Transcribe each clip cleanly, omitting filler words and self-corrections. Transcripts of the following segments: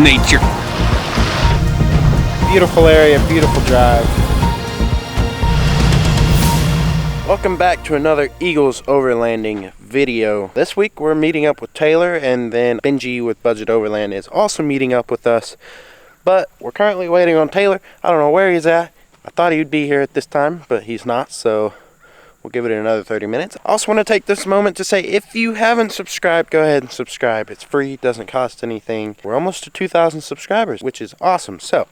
nature. Beautiful area, beautiful drive. Welcome back to another Eaglesoverlanding video. This week we're meeting up with Taylor, and then Benji with Budget Overland is also meeting up with us. But we're currently waiting on Taylor. I don't know where he's at. I thought he'd be here at this time, but he's not, so we'll give it another 30 minutes. I also want to take this moment to say, if you haven't subscribed, go ahead and subscribe. It's free, doesn't cost anything. We're almost to 2,000 subscribers, which is awesome. So,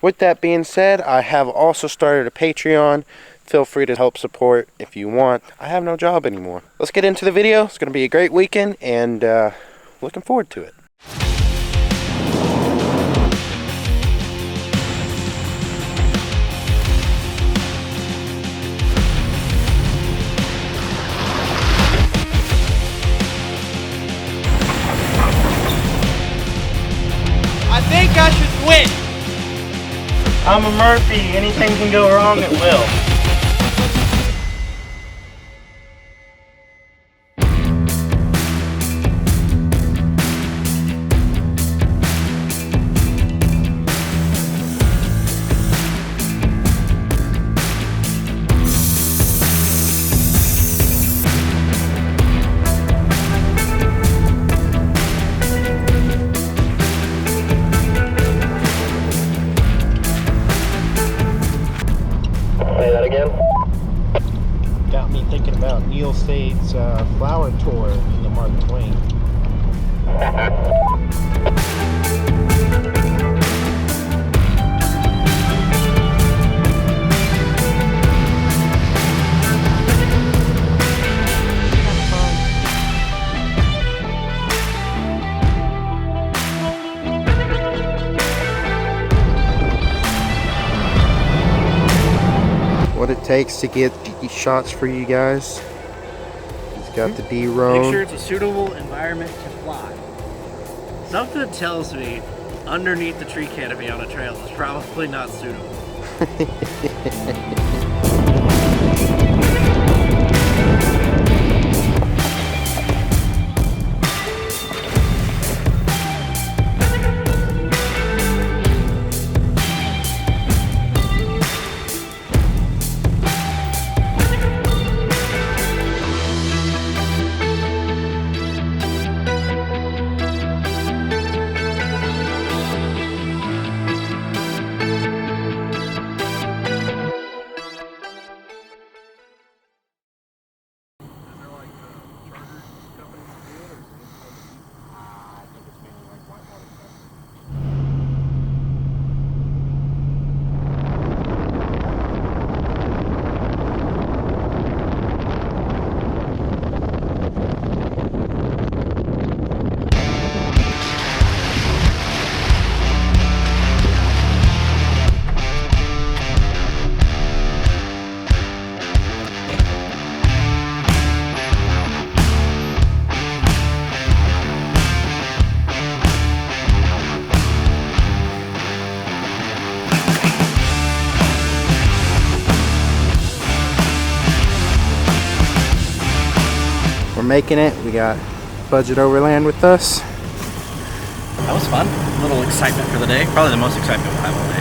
with that being said, I have also started a Patreon. Feel free to help support if you want. I have no job anymore. Let's get into the video. It's going to be a great weekend, and looking forward to it. I think I should quit. I'm a Murphy. Anything can go wrong, it will. Got me thinking about Neil State's flower tour in the Mark Twain. What it takes to get these shots for you guys. He's got the D-Roan. Make sure it's a suitable environment to fly. Something tells me underneath the tree canopy on a trail is probably not suitable. We're making it. We got Budget Overland with us. That was fun. A little excitement for the day. Probably the most excitement we'll have all day.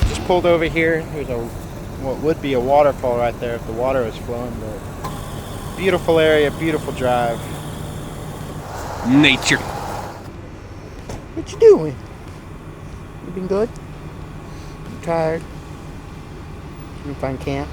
Just pulled over here. There's what would be a waterfall right there if the water was flowing, but beautiful area, beautiful drive. Nature. What you doing? You been good? You tired? You find camp?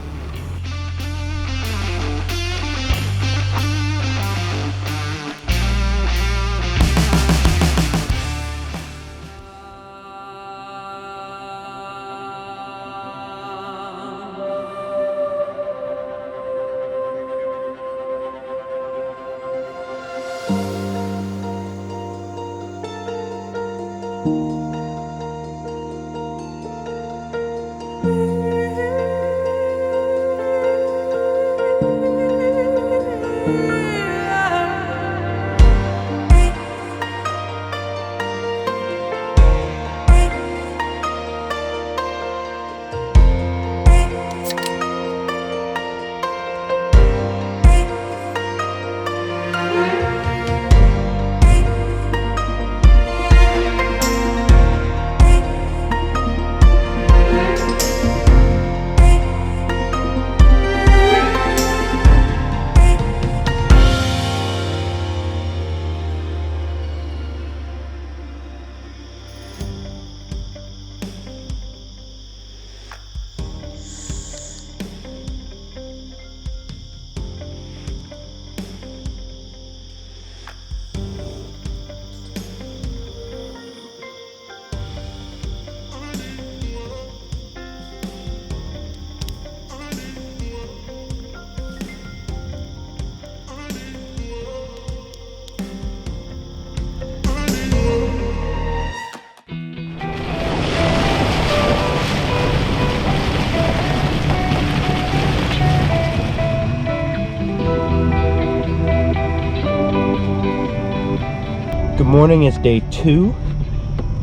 Good morning, it's day 2,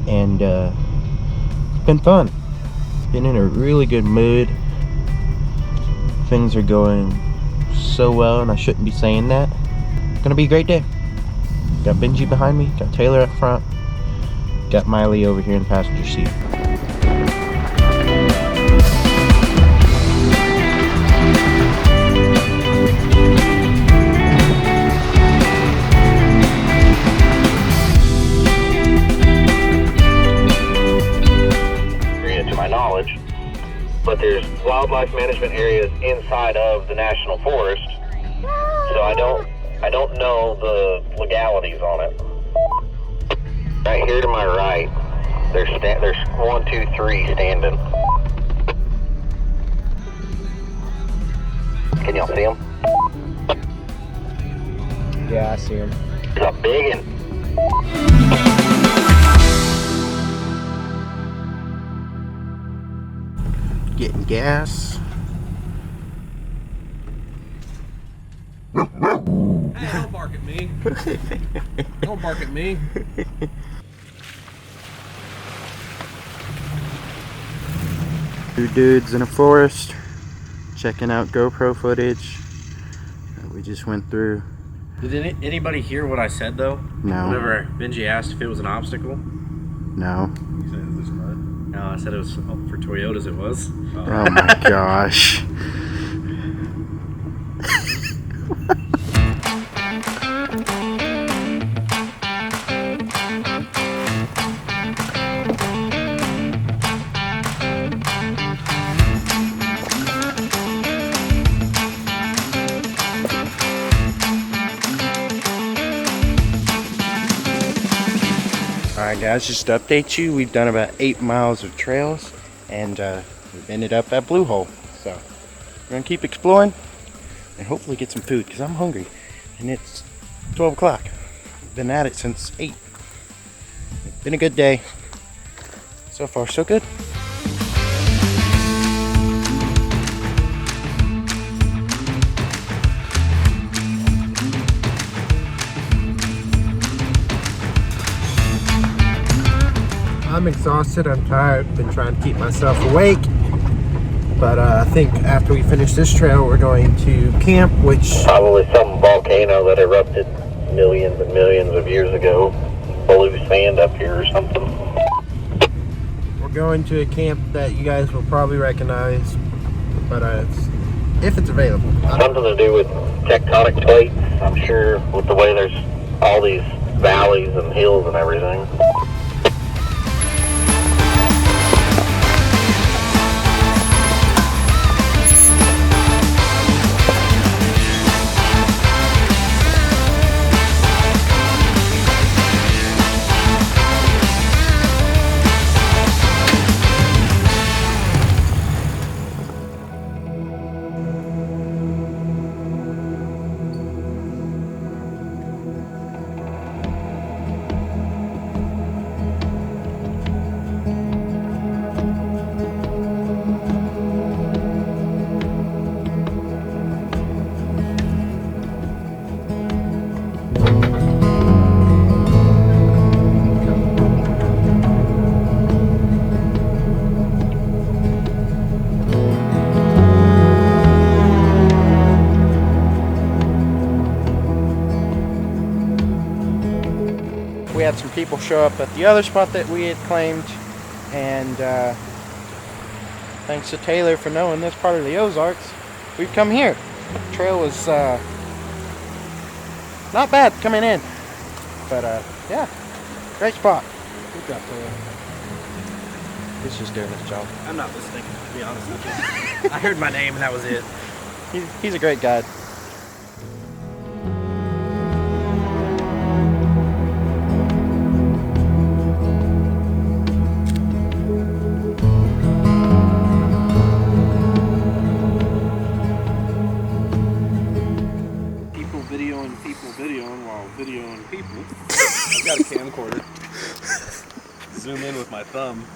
and it's been fun. Been in a really good mood. Things are going so well, and I shouldn't be saying that. Gonna be a great day. Got Benji behind me, got Taylor up front, got Miley over here in the passenger seat. But there's wildlife management areas inside of the national forest, so I don't know the legalities on it. Right here to my right, there's 1, 2, 3 standing. Can y'all see them? Yeah, I see him. It's a big one. Getting gas. Hey, don't bark at me. Don't bark at me. Two dudes in a forest checking out GoPro footage that we just went through. Did anybody hear what I said though? No. Whenever Benji asked if it was an obstacle? No. You said it was mud? No, I said it was for Toyotas. It was. Oh my gosh. Alright guys, just to update you, we've done about 8 miles of trails, and we've ended up at Blue Hole. So we're going to keep exploring and hopefully get some food, because I'm hungry and it's 12 o'clock. Been at it since 8. It's been a good day. So far so good. I'm exhausted, I'm tired, been trying to keep myself awake, but I think after we finish this trail we're going to camp, which Probably some volcano that erupted millions and millions of years ago. Blue sand up here or something. we're going to a camp that you guys will probably recognize, but if it's available. Something to do with tectonic plates, I'm sure, with the way there's all these valleys and hills and everything. We had some people show up at the other spot that we had claimed, and thanks to Taylor for knowing this part of the Ozarks, we've come here. The trail was not bad coming in, but yeah, great spot. Good job, Taylor. He's just doing his job. I'm not listening, to be honest with you. I heard my name and that was it. He's a great guide. Videoing people. I've got a camcorder. Zoom in with my thumb.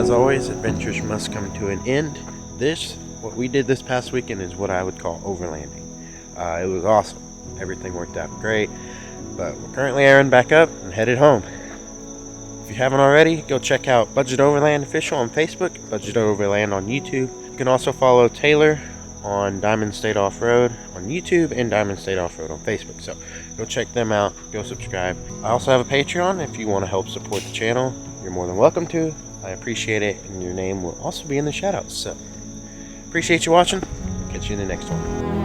as always, adventures must come to an end. What we did this past weekend is what I would call overlanding. It was awesome. Everything worked out great. But we're currently airing back up and headed home. If you haven't already, go check out Budget Overland Official on Facebook, Budget Overland on YouTube. You can also follow Taylor on Diamond State Off-Road on YouTube and Diamond State Off-Road on Facebook. So go check them out, go subscribe. I also have a Patreon. If you want to help support the channel, you're more than welcome to. I appreciate it, and your name will also be in the shoutouts. So appreciate you watching. Catch you in the next one.